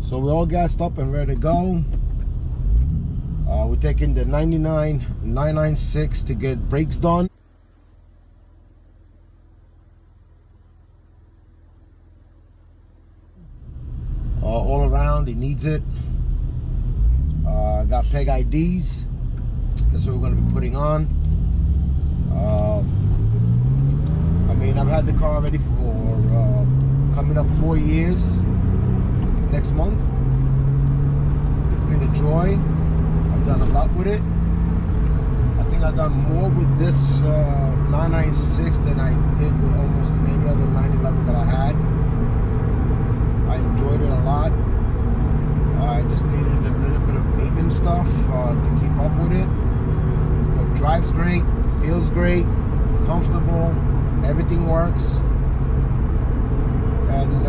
So we're all gassed up and ready to go. We're taking the 99 996 to get brakes done. All around, he needs it. Got peg IDs. That's what we're going to be putting on. I mean, I've had the car already for coming up 4 years next month. It's been a joy. I've done a lot with it. I think I've done more with this 996 than I did with almost any other 911 that I had. I enjoyed it a lot. I just needed a little bit of maintenance stuff to keep up with it. But drives great, feels great, comfortable, everything works. And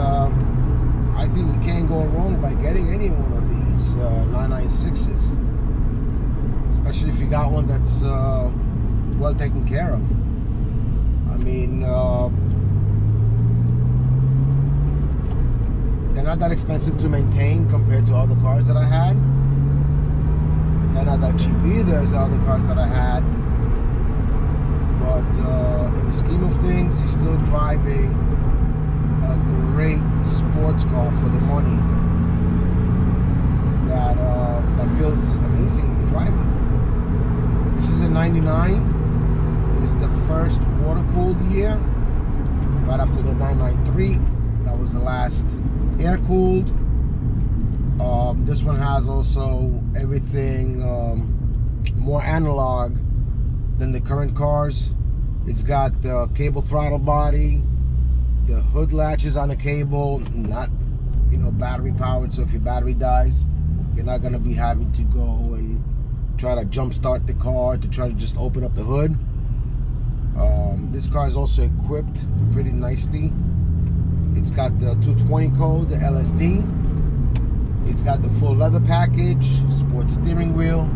I think you can't go wrong by getting any one of these 996s. Especially if you got one that's well taken care of. I mean, they're not that expensive to maintain compared to other cars that I had. They're not that cheap either as the other cars that I had. But in the scheme of things, you're still driving a great sports car for the money that feels amazing when you drive it. This is a 99. It is the first water-cooled year, right after the 993. That was the last air-cooled. This one has also everything more analog than the current cars. It's got the cable throttle body, the hood latches on the cable, not battery powered, so if your battery dies, you're not going to be having to go and try to jump start the car to try to just open up the hood. This car is also equipped pretty nicely. It's got the 220 code, the LSD. It's got the full leather package, sports steering wheel,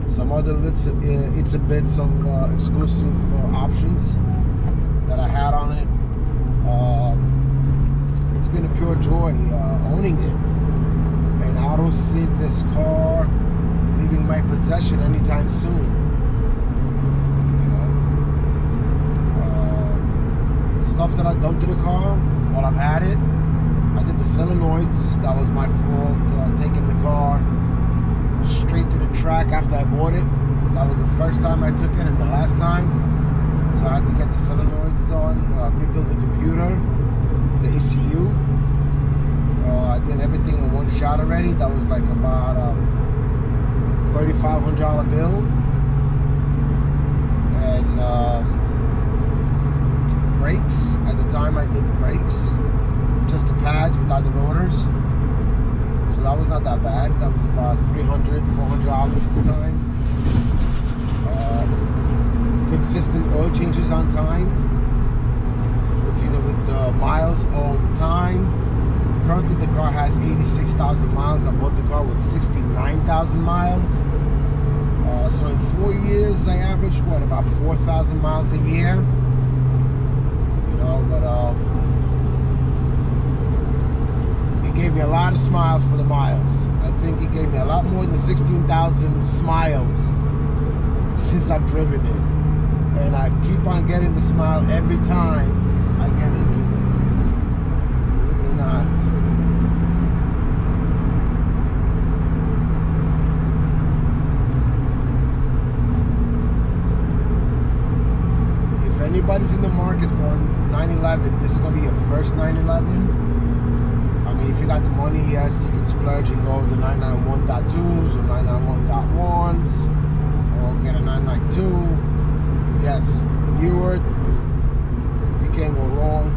some other its and bits of exclusive options that I had on it. It's been a pure joy owning it, and I don't see this car leaving my possession anytime soon. Stuff that I've done to the car while I've had it. I did the solenoids. That was my fault, taking the car straight to the track after I bought it. That was the first time I took it and the last time. So I had to get the solenoids done, rebuild the computer, the ECU. I did everything in one shot already. That was like about a $3,500 bill. And brakes, at the time I did the brakes, just the pads without the rotors, so that was not that bad. That was about $300, $400 at the time. Consistent oil changes on time. It's either with miles all the time. Currently the car has 86,000 miles. I bought the car with 69,000 miles. So in 4 years I averaged what, about 4,000 miles a year. But it gave me a lot of smiles for the miles. I think it gave me a lot more than 16,000 smiles since I've driven it, and I keep on getting the smile every time I get into it, believe it or not. If anybody's in the market for 911, this is going to be your first 911. I mean, if you got the money, yes, you can splurge and go the 991.2s or 991.1s or get a 992. Yes, newer, you can't go wrong.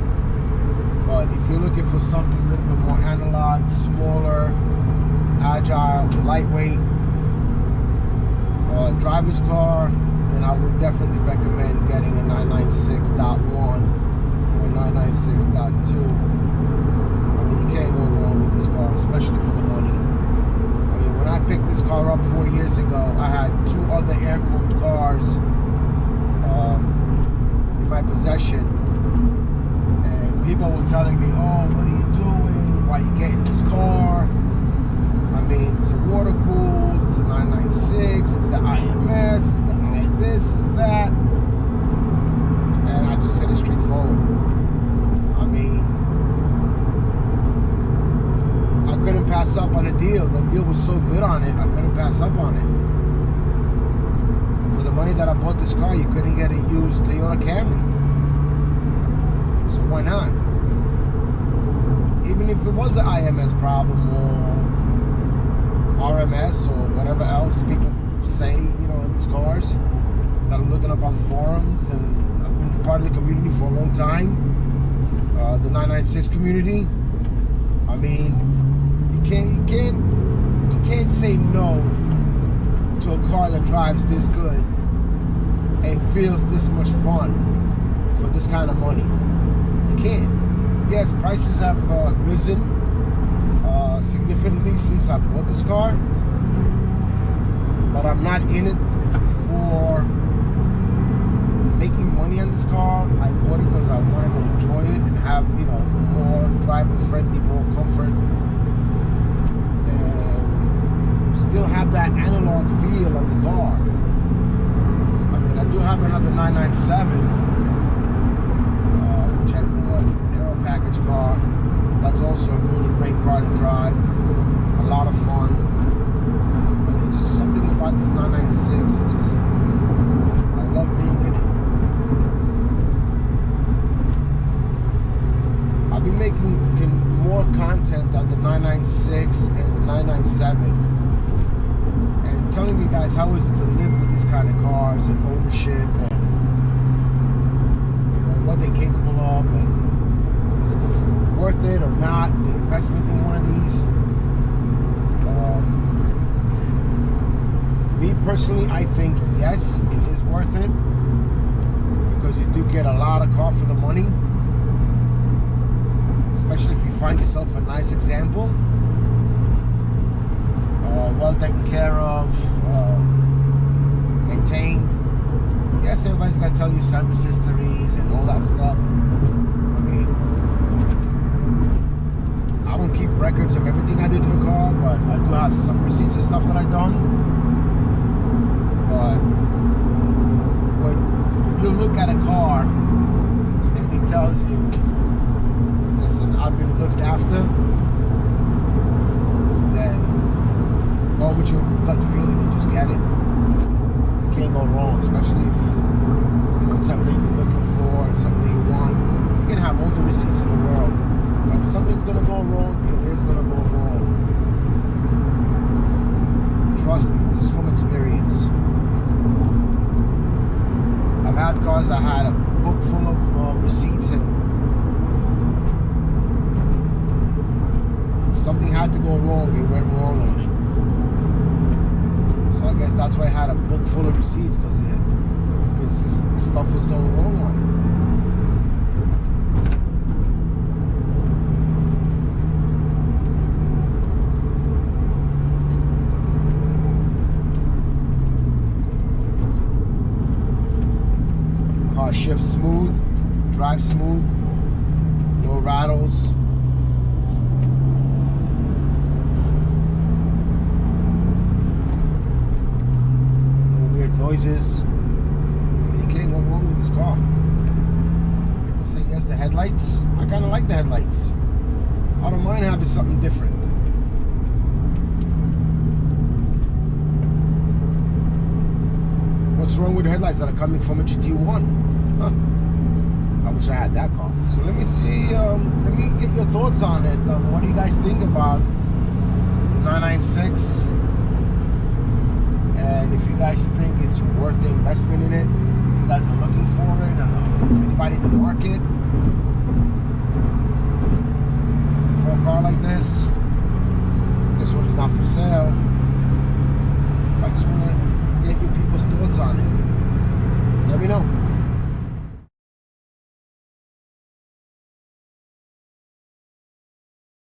But if you're looking for something a little bit more analog, smaller, agile, lightweight, driver's car, then I would definitely recommend getting a 996.1 or 996.2. I mean, you can't go wrong with this car, especially for the money. I mean, when I picked this car up 4 years ago, I had 2 other air-cooled cars in my possession, and people were telling me, "Oh, what are you doing? Why are you getting this car? on a deal. The deal was so good on it, I couldn't pass up on it. For the money that I bought this car, you couldn't get a used Toyota Camry. So why not? Even if it was an IMS problem or RMS or whatever else people say, you know, in these cars that I'm looking up on forums, and I've been part of the community for a long time, the 996 community. I mean, you can't say no to a car that drives this good and feels this much fun for this kind of money. You can't. Yes, prices have risen significantly since I bought this car, but I'm not in it for making money on this car. I bought it because I wanted to enjoy it and have, you know, more driver friendly, more comfort, and still have that analog feel on the car. I mean, I do have another 997, which I bought, Aero package car. That's also a really great car to drive, a lot of fun. But there's just something about this 996, I love being in it. I've been making more content on the 996 and the 997 and telling you guys how is it to live with these kind of cars and ownership, and you know what they're capable of, and is it worth it or not, the investment in one of these. Me personally, I think yes, it is worth it, because you do get a lot of car for the money, especially if you find yourself a nice example, well taken care of, maintained. Yes, everybody's got to tell you service histories and all that stuff. I mean, I don't keep records of everything I did to the car, but I do have some receipts and stuff that I've done. But when you look at a car and it tells you, listen, I've been looked after, then go with your gut feeling and just get it. You can't go wrong, especially if you know it's something you're looking for and something you want. You can have all the receipts in the world, but if something's gonna go wrong, it is gonna go wrong. Trust me, this is from experience. I've had cars that had a book full of receipts, and if something had to go wrong, it went wrong on it. So I guess that's why I had a book full of receipts, because this stuff was going wrong on it. Car shifts smooth, drives smooth, no rattles. Noises. You can't go wrong with this car. People say yes, the headlights. I kind of like the headlights. I don't mind having something different. What's wrong with the headlights that are coming from a GT1? Huh. I wish I had that car. So let me see. Let me get your thoughts on it. What do you guys think about the 996? And if you guys think it's worth the investment in it, if you guys are looking for it, anybody in the market for a car like this one is not for sale. I just want to get your people's thoughts on it. Let me know.